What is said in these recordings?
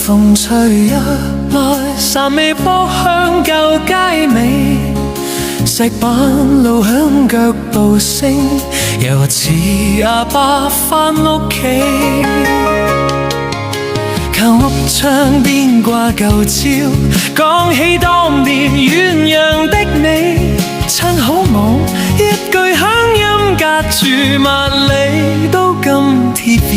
風吹入來，散微波向舊街尾，石板路響腳步聲，又似阿爸返屋企。靠屋窗邊掛舊照，講起當年遠洋的你，親好望一句鄉音隔住萬里都咁貼耳。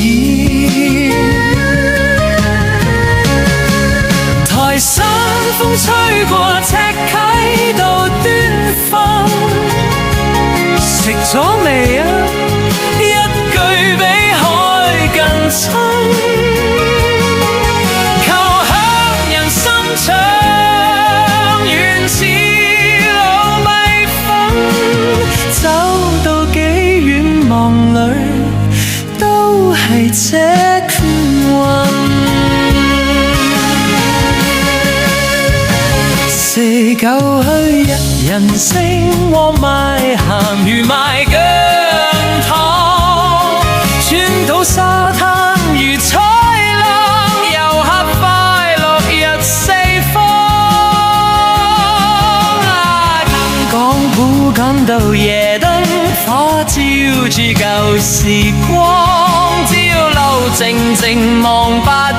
台山風吹過赤溪到端峰，食咗未啊？一句比海更親。長遠似老蜜蜂，走到幾遠望裏，都係這圈雲。四舊墟一人聲和賣鹹魚賣薑糖，川島沙灘如彩浪，遊客快樂日四方。講古講到夜燈火照住舊時光，朝樓靜靜望八